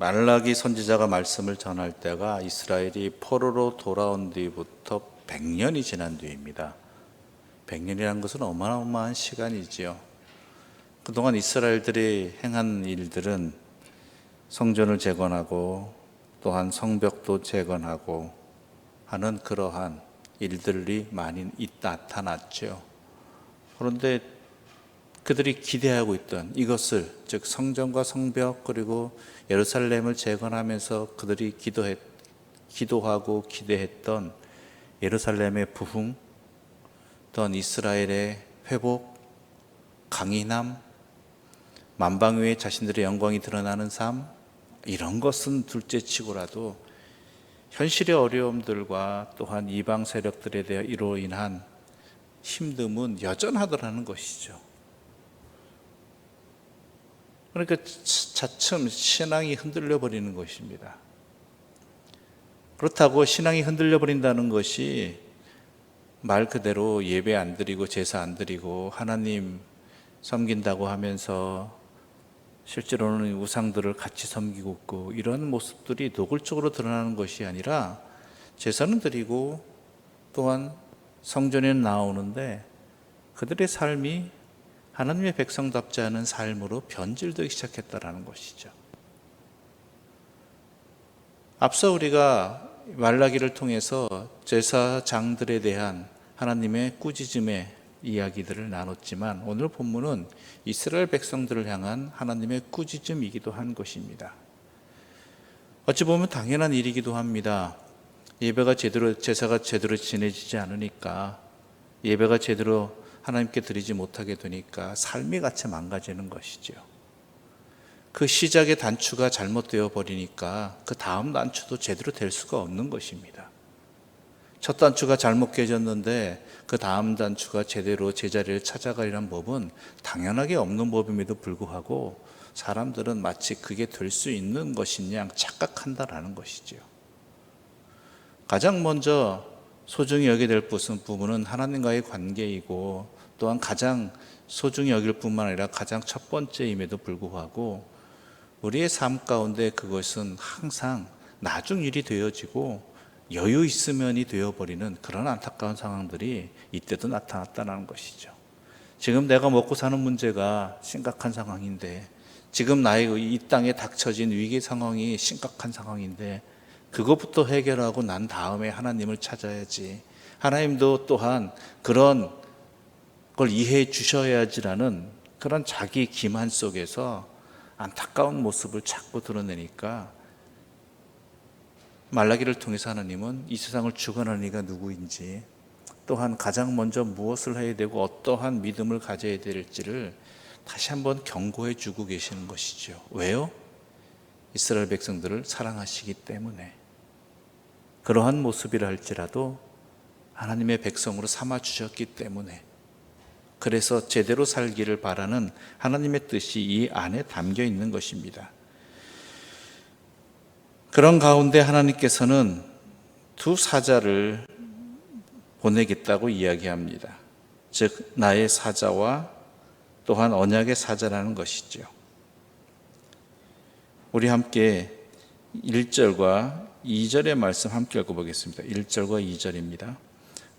말라기 선지자가 말씀을 전할 때가 이스라엘이 포로로 돌아온 뒤부터 100년이 지난 뒤입니다. 100년이라는 것은 어마어마한 시간이지요. 그동안 이스라엘들이 행한 일들은 성전을 재건하고 또한 성벽도 재건하고 하는 그러한 일들이 많이 나타났죠. 그런데 그들이 기대하고 있던 이것을, 즉 성전과 성벽 그리고 예루살렘을 재건하면서 그들이 기도하고 기대했던 예루살렘의 부흥, 또한 이스라엘의 회복, 강인함, 만방 위에 자신들의 영광이 드러나는 삶, 이런 것은 둘째치고라도 현실의 어려움들과 또한 이방 세력들에 대해 이로 인한 힘듦은 여전하더라는 것이죠. 그러니까 차츰 신앙이 흔들려 버리는 것입니다. 그렇다고 신앙이 흔들려 버린다는 것이 말 그대로 예배 안 드리고 제사 안 드리고 하나님 섬긴다고 하면서 실제로는 우상들을 같이 섬기고 있고 이런 모습들이 노골적으로 드러나는 것이 아니라 제사는 드리고 또한 성전에는 나오는데 그들의 삶이 하나님의 백성답지 않은 삶으로 변질되기 시작했다는 것이죠. 앞서 우리가 말라기를 통해서 제사장들에 대한 하나님의 꾸짖음의 이야기들을 나눴지만 오늘 본문은 이스라엘 백성들을 향한 하나님의 꾸짖음이기도 한 것입니다. 어찌 보면 당연한 일이기도 합니다. 제사가 제대로 지내지지 않으니까, 예배가 제대로 하나님께 드리지 못하게 되니까 삶이 같이 망가지는 것이죠. 그 시작의 단추가 잘못되어 버리니까 그 다음 단추도 제대로 될 수가 없는 것입니다. 첫 단추가 잘못 깨졌는데 그 다음 단추가 제대로 제자리를 찾아가려는 법은 당연하게 없는 법임에도 불구하고 사람들은 마치 그게 될 수 있는 것인 양 착각한다라는 것이죠. 가장 먼저 소중히 여겨야 될 부분은 하나님과의 관계이고 또한 가장 소중히 여길 뿐만 아니라 가장 첫 번째임에도 불구하고 우리의 삶 가운데 그것은 항상 나중 일이 되어지고 여유 있으면이 되어버리는 그런 안타까운 상황들이 이때도 나타났다는 것이죠. 지금 내가 먹고 사는 문제가 심각한 상황인데, 지금 나의 이 땅에 닥쳐진 위기 상황이 심각한 상황인데 그것부터 해결하고 난 다음에 하나님을 찾아야지, 하나님도 또한 그런 걸 이해해 주셔야지라는 그런 자기 기만 속에서 안타까운 모습을 자꾸 드러내니까 말라기를 통해서 하나님은 이 세상을 주관하는 이가 누구인지, 또한 가장 먼저 무엇을 해야 되고 어떠한 믿음을 가져야 될지를 다시 한번 경고해 주고 계시는 것이죠. 왜요? 이스라엘 백성들을 사랑하시기 때문에. 그러한 모습이라 할지라도 하나님의 백성으로 삼아 주셨기 때문에, 그래서 제대로 살기를 바라는 하나님의 뜻이 이 안에 담겨 있는 것입니다. 그런 가운데 하나님께서는 두 사자를 보내겠다고 이야기합니다. 즉 나의 사자와 또한 언약의 사자라는 것이죠. 우리 함께 1절과 2절의 말씀 함께 읽어보겠습니다. 1절과 2절입니다.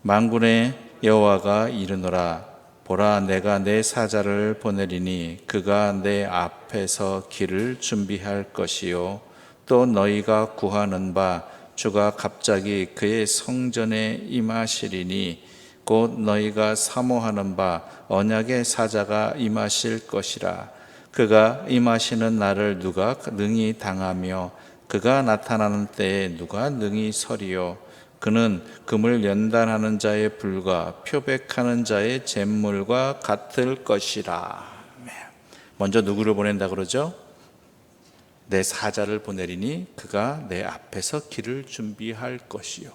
만군의 여호와가 이르노라, 보라 내가 내 사자를 보내리니 그가 내 앞에서 길을 준비할 것이요 또 너희가 구하는 바 주가 갑자기 그의 성전에 임하시리니 곧 너희가 사모하는 바 언약의 사자가 임하실 것이라. 그가 임하시는 날을 누가 능히 당하며 그가 나타나는 때에 누가 능히 서리요. 그는 금을 연단하는 자의 불과 표백하는 자의 잿물과 같을 것이라. 먼저 누구를 보낸다 그러죠? 내 사자를 보내리니 그가 내 앞에서 길을 준비할 것이요.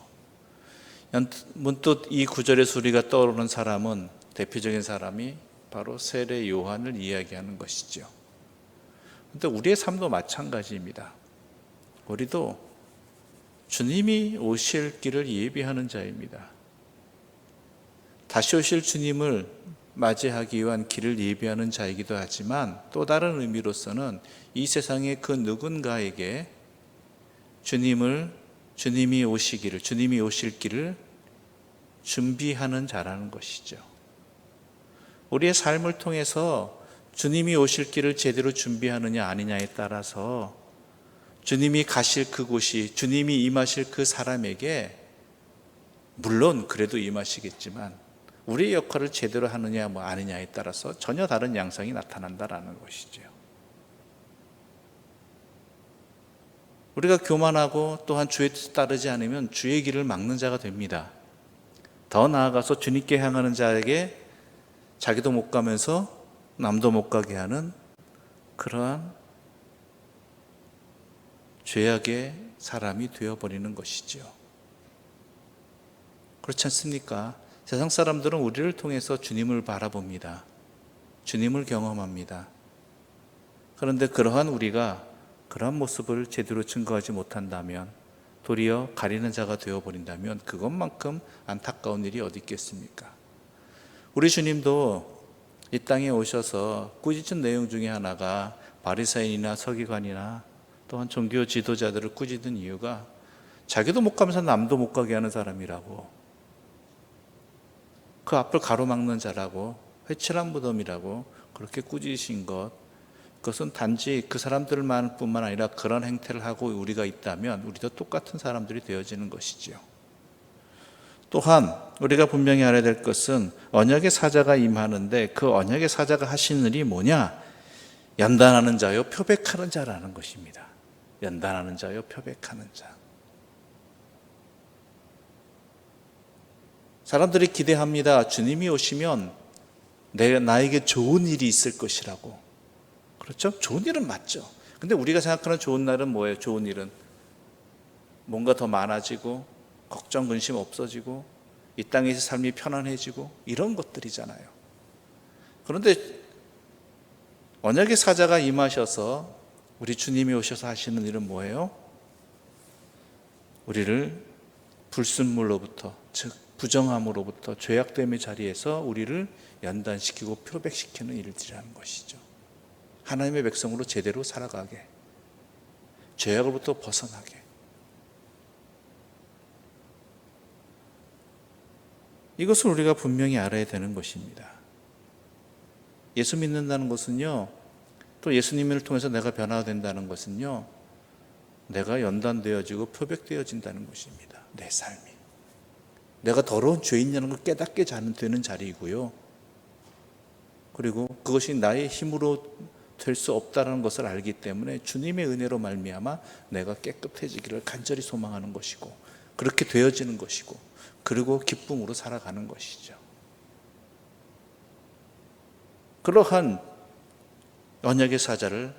문득 이 구절의 소리가 떠오르는 사람은, 대표적인 사람이 바로 세례 요한을 이야기하는 것이죠. 그런데 우리의 삶도 마찬가지입니다. 우리도 주님이 오실 길을 예비하는 자입니다. 다시 오실 주님을 맞이하기 위한 길을 예비하는 자이기도 하지만 또 다른 의미로서는 이 세상의 그 누군가에게 주님이 오실 길을 준비하는 자라는 것이죠. 우리의 삶을 통해서 주님이 오실 길을 제대로 준비하느냐 아니냐에 따라서 주님이 가실 그곳이, 주님이 임하실 그 사람에게 물론 그래도 임하시겠지만 우리의 역할을 제대로 하느냐 아니냐에 따라서 전혀 다른 양상이 나타난다라는 것이죠. 우리가 교만하고 또한 주의 뜻 따르지 않으면 주의 길을 막는 자가 됩니다. 더 나아가서 주님께 향하는 자에게 자기도 못 가면서 남도 못 가게 하는 그러한 죄악의 사람이 되어버리는 것이죠. 그렇지 않습니까? 세상 사람들은 우리를 통해서 주님을 바라봅니다. 주님을 경험합니다. 그런데 그러한 우리가 그러한 모습을 제대로 증거하지 못한다면, 도리어 가리는 자가 되어버린다면 그것만큼 안타까운 일이 어디 있겠습니까? 우리 주님도 이 땅에 오셔서 꾸짖은 내용 중에 하나가 바리새인이나 서기관이나 또한 종교 지도자들을 꾸짖은 이유가 자기도 못 가면서 남도 못 가게 하는 사람이라고, 그 앞을 가로막는 자라고, 회칠한 무덤이라고 그렇게 꾸짖으신 것, 그것은 단지 그 사람들만 뿐만 아니라 그런 행태를 하고 우리가 있다면 우리도 똑같은 사람들이 되어지는 것이죠. 또한 우리가 분명히 알아야 될 것은 언약의 사자가 임하는데 그 언약의 사자가 하시는 일이 뭐냐? 연단하는 자요 표백하는 자라는 것입니다. 연단하는 자요 표백하는 자. 사람들이 기대합니다. 주님이 오시면 나에게 좋은 일이 있을 것이라고. 그렇죠? 좋은 일은 맞죠. 근데 우리가 생각하는 좋은 날은 뭐예요? 좋은 일은 뭔가 더 많아지고 걱정 근심 없어지고 이 땅에서 삶이 편안해지고 이런 것들이잖아요. 그런데 언약의 사자가 임하셔서 우리 주님이 오셔서 하시는 일은 뭐예요? 우리를 불순물로부터, 즉 부정함으로부터, 죄악됨의 자리에서 우리를 연단시키고 표백시키는 일들이라는 것이죠. 하나님의 백성으로 제대로 살아가게, 죄악으로부터 벗어나게. 이것을 우리가 분명히 알아야 되는 것입니다. 예수 믿는다는 것은요, 또 예수님을 통해서 내가 변화된다는 것은요, 내가 연단되어지고 표백되어진다는 것입니다. 내 삶이. 내가 더러운 죄인이라는 걸 깨닫게 되는 자리이고요. 그리고 그것이 나의 힘으로 될 수 없다는 것을 알기 때문에 주님의 은혜로 말미암아 내가 깨끗해지기를 간절히 소망하는 것이고, 그렇게 되어지는 것이고, 그리고 기쁨으로 살아가는 것이죠. 그러한 언약의 사자를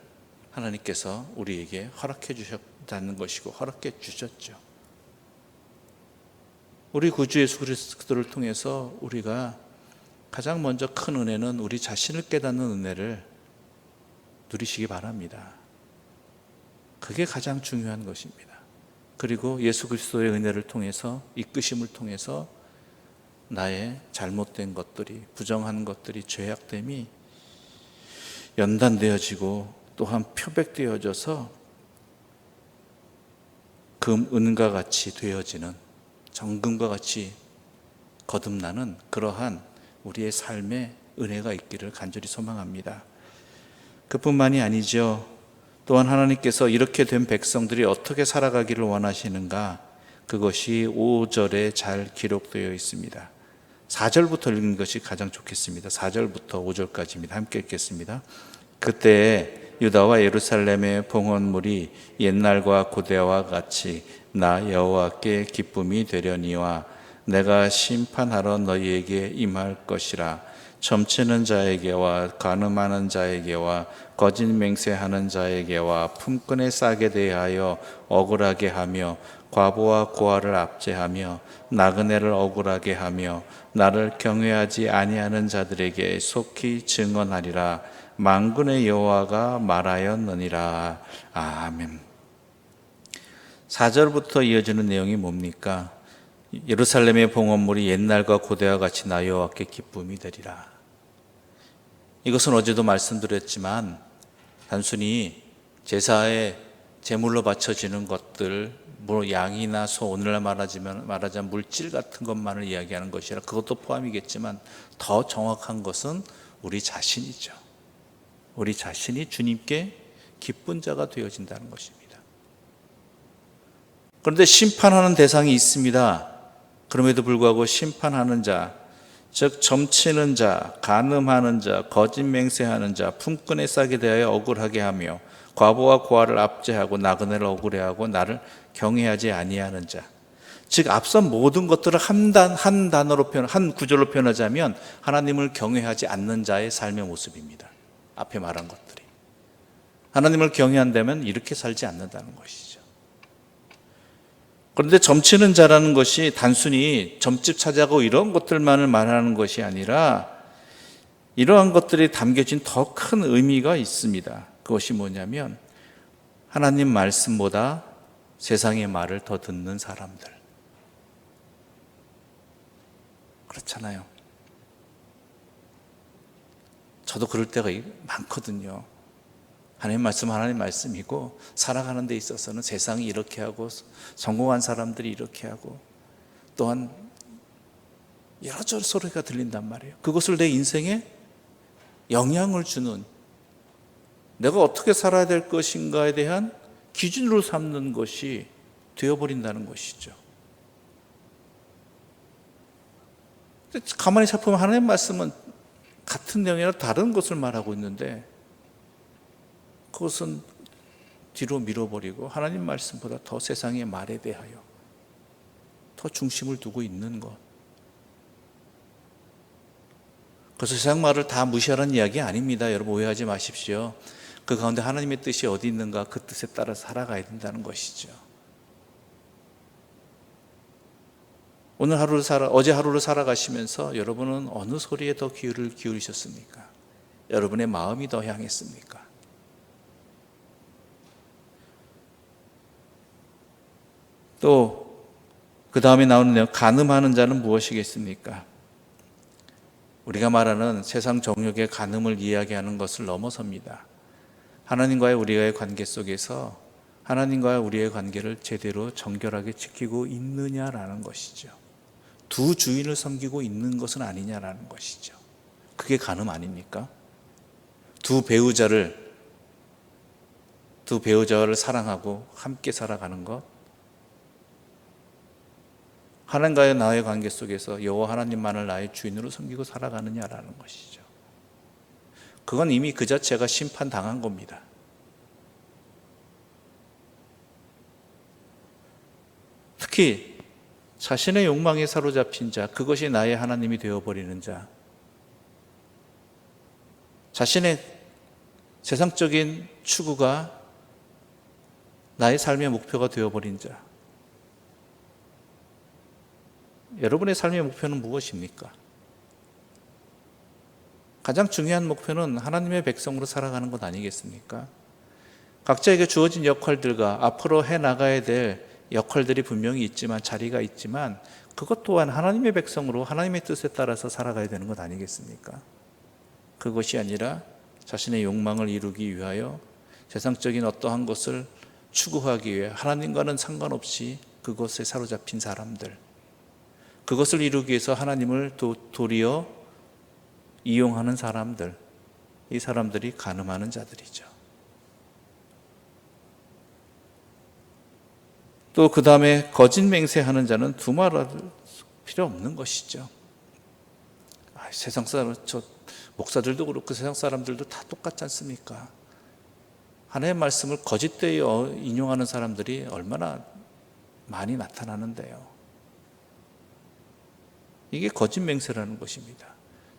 하나님께서 우리에게 허락해 주셨다는 것이고 허락해 주셨죠. 우리 구주 예수 그리스도를 통해서 우리가 가장 먼저 큰 은혜는 우리 자신을 깨닫는 은혜를 누리시기 바랍니다. 그게 가장 중요한 것입니다. 그리고 예수 그리스도의 은혜를 통해서, 이끄심을 통해서 나의 잘못된 것들이, 부정한 것들이, 죄악됨이 연단되어지고 또한 표백되어져서 은과 같이 되어지는, 정금과 같이 거듭나는 그러한 우리의 삶에 은혜가 있기를 간절히 소망합니다. 그뿐만이 아니죠. 또한 하나님께서 이렇게 된 백성들이 어떻게 살아가기를 원하시는가, 그것이 5절에 잘 기록되어 있습니다. 4절부터 읽는 것이 가장 좋겠습니다. 4절부터 5절까지입니다. 함께 읽겠습니다. 그때 유다와 예루살렘의 봉헌물이 옛날과 고대와 같이 나 여호와께 기쁨이 되려니와 내가 심판하러 너희에게 임할 것이라. 점치는 자에게와 간음하는 자에게와 거짓 맹세하는 자에게와 품꾼에 싸게 대하여 억울하게 하며 과부와 고아를 압제하며 나그네를 억울하게 하며 나를 경외하지 아니하는 자들에게 속히 증언하리라. 만군의 여호와가 말하였느니라. 아멘. 4절부터 이어지는 내용이 뭡니까? 예루살렘의 봉헌물이 옛날과 고대와 같이 나 여호와께 기쁨이 되리라. 이것은 어제도 말씀드렸지만 단순히 제사에 제물로 바쳐지는 것들, 뭐 양이나 소, 오늘날 말하자면 물질 같은 것만을 이야기하는 것이라 그것도 포함이겠지만 더 정확한 것은 우리 자신이죠. 우리 자신이 주님께 기쁜 자가 되어진다는 것입니다. 그런데 심판하는 대상이 있습니다. 그럼에도 불구하고 심판하는 자, 즉 점치는 자, 간음하는 자, 거짓 맹세하는 자, 품꾼에 싸게 대하여 억울하게 하며 과부와 고아를 압제하고 나그네를 억울해하고 나를 경외하지 아니하는 자. 즉 앞선 모든 것들을 한 구절로 표현하자면 하나님을 경외하지 않는 자의 삶의 모습입니다. 앞에 말한 것들이. 하나님을 경외한다면 이렇게 살지 않는다는 것이죠. 그런데 점치는 자라는 것이 단순히 점집 찾아가고 이런 것들만을 말하는 것이 아니라 이러한 것들이 담겨진 더 큰 의미가 있습니다. 그것이 뭐냐면 하나님 말씀보다 세상의 말을 더 듣는 사람들. 그렇잖아요. 저도 그럴 때가 많거든요. 하나님 말씀은 하나님 말씀이고 살아가는 데 있어서는 세상이 이렇게 하고 성공한 사람들이 이렇게 하고 또한 여러저러 소리가 들린단 말이에요. 그것을 내 인생에 영향을 주는, 내가 어떻게 살아야 될 것인가에 대한 기준으로 삼는 것이 되어버린다는 것이죠. 가만히 살펴보면 하나님 말씀은 같은 내용이라 다른 것을 말하고 있는데 그것은 뒤로 밀어버리고 하나님 말씀보다 더 세상의 말에 대하여 더 중심을 두고 있는 것. 그래서 세상 말을 다 무시하라는 이야기 아닙니다. 여러분 오해하지 마십시오. 그 가운데 하나님의 뜻이 어디 있는가 그 뜻에 따라 살아가야 된다는 것이죠. 어제 하루를 살아가시면서 여러분은 어느 소리에 더 귀를 기울이셨습니까? 여러분의 마음이 더 향했습니까? 또 그 다음에 나오는 내용, 간음하는 자는 무엇이겠습니까? 우리가 말하는 세상 정욕의 간음을 이야기하는 것을 넘어섭니다. 하나님과의 우리의 관계 속에서 하나님과의 우리의 관계를 제대로 정결하게 지키고 있느냐라는 것이죠. 두 주인을 섬기고 있는 것은 아니냐라는 것이죠. 그게 간음 아닙니까? 두 배우자를 사랑하고 함께 살아가는 것, 하나님과의 나의 관계 속에서 여호와 하나님만을 나의 주인으로 섬기고 살아가느냐라는 것이죠. 그건 이미 그 자체가 심판당한 겁니다. 특히 자신의 욕망에 사로잡힌 자, 그것이 나의 하나님이 되어버리는 자, 자신의 세상적인 추구가 나의 삶의 목표가 되어버린 자, 여러분의 삶의 목표는 무엇입니까? 가장 중요한 목표는 하나님의 백성으로 살아가는 것 아니겠습니까? 각자에게 주어진 역할들과 앞으로 해나가야 될 역할들이 분명히 있지만, 자리가 있지만 그것 또한 하나님의 백성으로 하나님의 뜻에 따라서 살아가야 되는 것 아니겠습니까? 그것이 아니라 자신의 욕망을 이루기 위하여 세상적인 어떠한 것을 추구하기 위해 하나님과는 상관없이 그것에 사로잡힌 사람들, 그것을 이루기 위해서 하나님을 도리어 이용하는 사람들, 이 사람들이 간음하는 자들이죠. 또 그 다음에 거짓 맹세하는 자는 두말할 필요 없는 것이죠. 세상 사람, 목사들도 그렇고 세상 사람들도 다 똑같지 않습니까? 하나님의 말씀을 거짓되어 인용하는 사람들이 얼마나 많이 나타나는데요. 이게 거짓 맹세라는 것입니다.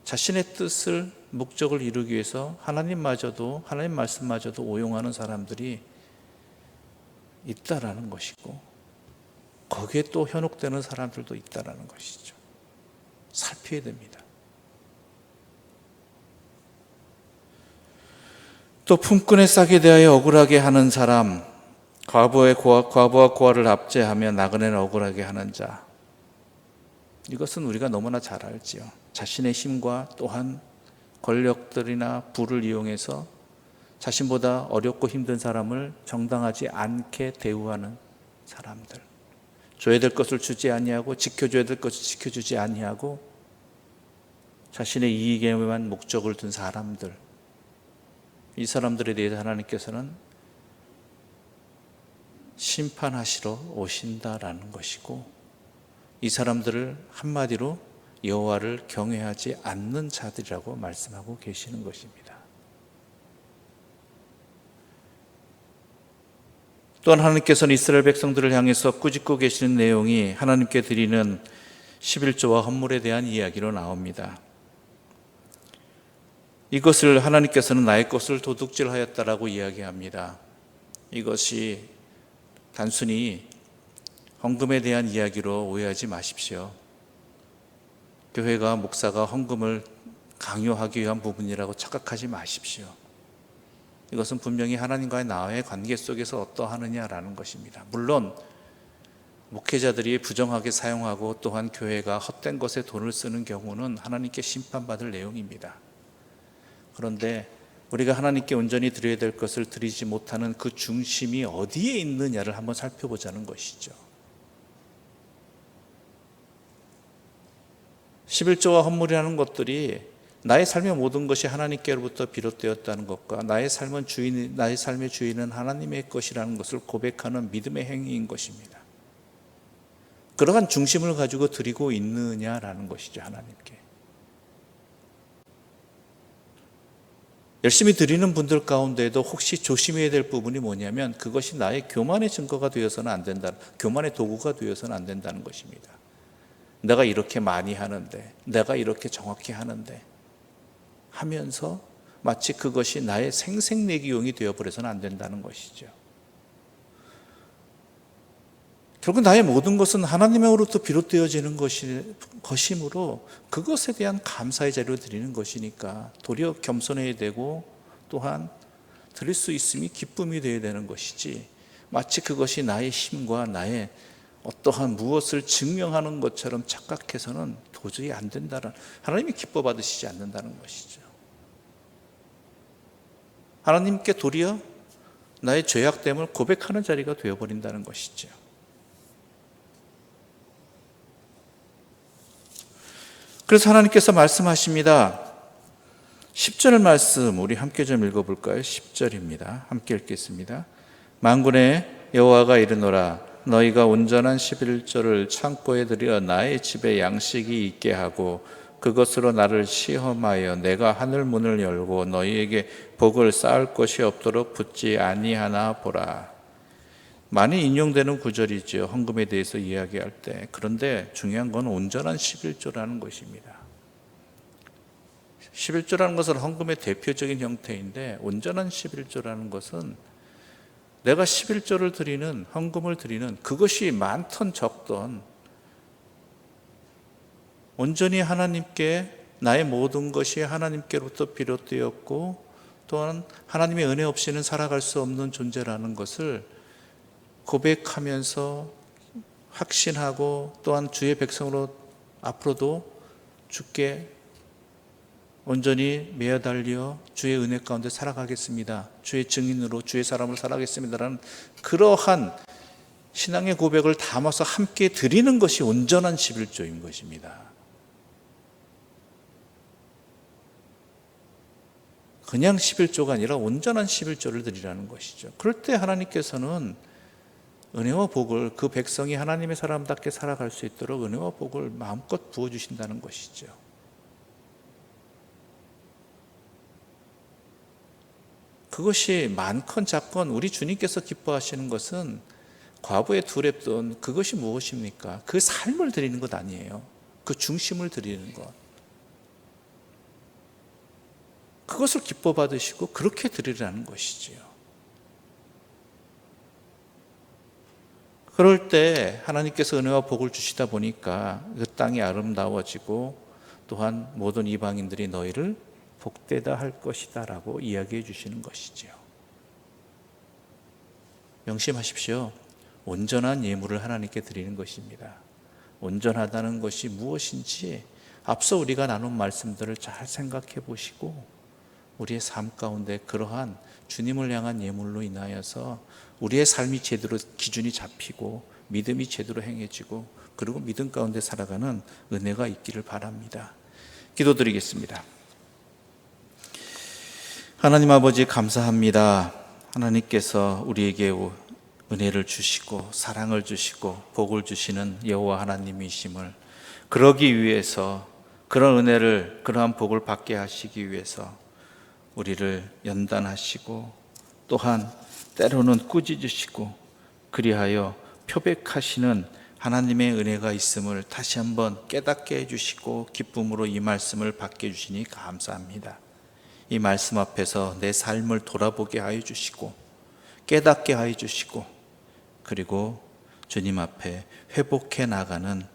자신의 뜻을, 목적을 이루기 위해서 하나님 말씀마저도 오용하는 사람들이 있다라는 것이고, 거기에 또 현혹되는 사람들도 있다라는 것이죠. 살펴야 됩니다. 또 품꾼에 싸게 대하여 억울하게 하는 사람, 과부와 고아를 압제하며 나그네를 억울하게 하는 자, 이것은 우리가 너무나 잘 알지요. 자신의 힘과 또한 권력들이나 부를 이용해서 자신보다 어렵고 힘든 사람을 정당하지 않게 대우하는 사람들, 줘야 될 것을 주지 아니하고 지켜줘야 될 것을 지켜주지 아니하고 자신의 이익에만 목적을 둔 사람들, 이 사람들에 대해서 하나님께서는 심판하시러 오신다라는 것이고, 이 사람들을 한마디로 여호와를 경외하지 않는 자들이라고 말씀하고 계시는 것입니다. 또한 하나님께서는 이스라엘 백성들을 향해서 꾸짖고 계시는 내용이 하나님께 드리는 11조와 헌물에 대한 이야기로 나옵니다. 이것을 하나님께서는 나의 것을 도둑질하였다라고 이야기합니다. 이것이 단순히 헌금에 대한 이야기로 오해하지 마십시오. 교회가 목사가 헌금을 강요하기 위한 부분이라고 착각하지 마십시오. 이것은 분명히 하나님과의 나와의 관계 속에서 어떠하느냐라는 것입니다. 물론 목회자들이 부정하게 사용하고 또한 교회가 헛된 것에 돈을 쓰는 경우는 하나님께 심판받을 내용입니다. 그런데 우리가 하나님께 온전히 드려야 될 것을 드리지 못하는 그 중심이 어디에 있느냐를 한번 살펴보자는 것이죠. 11조와 헌물이라는 것들이 나의 삶의 모든 것이 하나님께로부터 비롯되었다는 것과 나의 삶의 주인은 하나님의 것이라는 것을 고백하는 믿음의 행위인 것입니다. 그러한 중심을 가지고 드리고 있느냐라는 것이죠, 하나님께. 열심히 드리는 분들 가운데도 혹시 조심해야 될 부분이 뭐냐면 그것이 나의 교만의 증거가 되어서는 안 된다, 교만의 도구가 되어서는 안 된다는 것입니다. 내가 이렇게 많이 하는데, 내가 이렇게 정확히 하는데 하면서 마치 그것이 나의 생색내기용이 되어버려서는 안 된다는 것이죠. 결국 나의 모든 것은 하나님으로부터 비롯되어지는 것이므로 그것에 대한 감사의 자리로 드리는 것이니까 도리어 겸손해야 되고 또한 드릴 수 있음이 기쁨이 되어야 되는 것이지, 마치 그것이 나의 힘과 나의 어떠한 무엇을 증명하는 것처럼 착각해서는 도저히 안 된다는, 하나님이 기뻐 받으시지 않는다는 것이죠. 하나님께 도리어 나의 죄악됨을 고백하는 자리가 되어버린다는 것이죠. 그래서 하나님께서 말씀하십니다. 10절 말씀 우리 함께 좀 읽어볼까요? 10절입니다. 함께 읽겠습니다. 만군의 여호와가 이르노라, 너희가 온전한 11조를 창고에 들여 나의 집에 양식이 있게 하고 그것으로 나를 시험하여 내가 하늘 문을 열고 너희에게 복을 쌓을 것이 없도록 붙지 아니하나 보라. 많이 인용되는 구절이죠, 헌금에 대해서 이야기할 때. 그런데 중요한 건 온전한 11조라는 것입니다. 11조라는 것은 헌금의 대표적인 형태인데, 온전한 11조라는 것은 내가 11조를 드리는, 헌금을 드리는, 그것이 많던 적던 온전히 하나님께, 나의 모든 것이 하나님께로부터 비롯되었고 또한 하나님의 은혜 없이는 살아갈 수 없는 존재라는 것을 고백하면서 확신하고 또한 주의 백성으로 앞으로도 주께 온전히 매어달려 주의 은혜 가운데 살아가겠습니다, 주의 증인으로 주의 사람으로 살아가겠습니다라는 그러한 신앙의 고백을 담아서 함께 드리는 것이 온전한 11조인 것입니다. 그냥 11조가 아니라 온전한 11조를 드리라는 것이죠. 그럴 때 하나님께서는 은혜와 복을, 그 백성이 하나님의 사람답게 살아갈 수 있도록 은혜와 복을 마음껏 부어주신다는 것이죠. 그것이 많건 작건 우리 주님께서 기뻐하시는 것은 과부의 두 랩돈, 그것이 무엇입니까? 그 삶을 드리는 것 아니에요. 그 중심을 드리는 것. 그것을 기뻐 받으시고 그렇게 드리라는 것이지요. 그럴 때 하나님께서 은혜와 복을 주시다 보니까 그 땅이 아름다워지고 또한 모든 이방인들이 너희를 복되다 할 것이다 라고 이야기해 주시는 것이지요. 명심하십시오. 온전한 예물을 하나님께 드리는 것입니다. 온전하다는 것이 무엇인지 앞서 우리가 나눈 말씀들을 잘 생각해 보시고 우리의 삶 가운데 그러한 주님을 향한 예물로 인하여서 우리의 삶이 제대로 기준이 잡히고 믿음이 제대로 행해지고 그리고 믿음 가운데 살아가는 은혜가 있기를 바랍니다. 기도드리겠습니다. 하나님 아버지 감사합니다. 하나님께서 우리에게 은혜를 주시고 사랑을 주시고 복을 주시는 여호와 하나님이심을 그러기 위해서 그런 은혜를 그러한 복을 받게 하시기 위해서 우리를 연단하시고 또한 때로는 꾸짖으시고 그리하여 표백하시는 하나님의 은혜가 있음을 다시 한번 깨닫게 해주시고 기쁨으로 이 말씀을 받게 해주시니 감사합니다. 이 말씀 앞에서 내 삶을 돌아보게 하여 주시고 깨닫게 하여 주시고 그리고 주님 앞에 회복해 나가는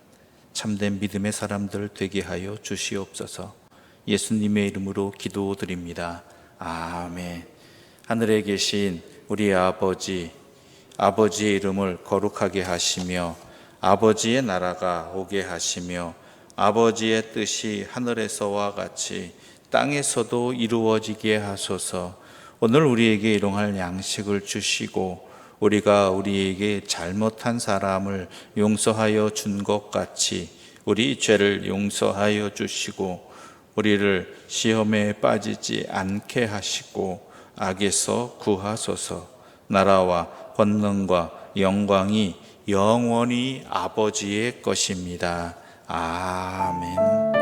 참된 믿음의 사람들 되게 하여 주시옵소서. 예수님의 이름으로 기도드립니다. 아멘. 하늘에 계신 우리 아버지의 이름을 거룩하게 하시며 아버지의 나라가 오게 하시며 아버지의 뜻이 하늘에서와 같이 땅에서도 이루어지게 하소서. 오늘 우리에게 일용할 양식을 주시고 우리가 우리에게 잘못한 사람을 용서하여 준 것 같이 우리 죄를 용서하여 주시고 우리를 시험에 빠지지 않게 하시고 악에서 구하소서. 나라와 권능과 영광이 영원히 아버지의 것입니다. 아멘.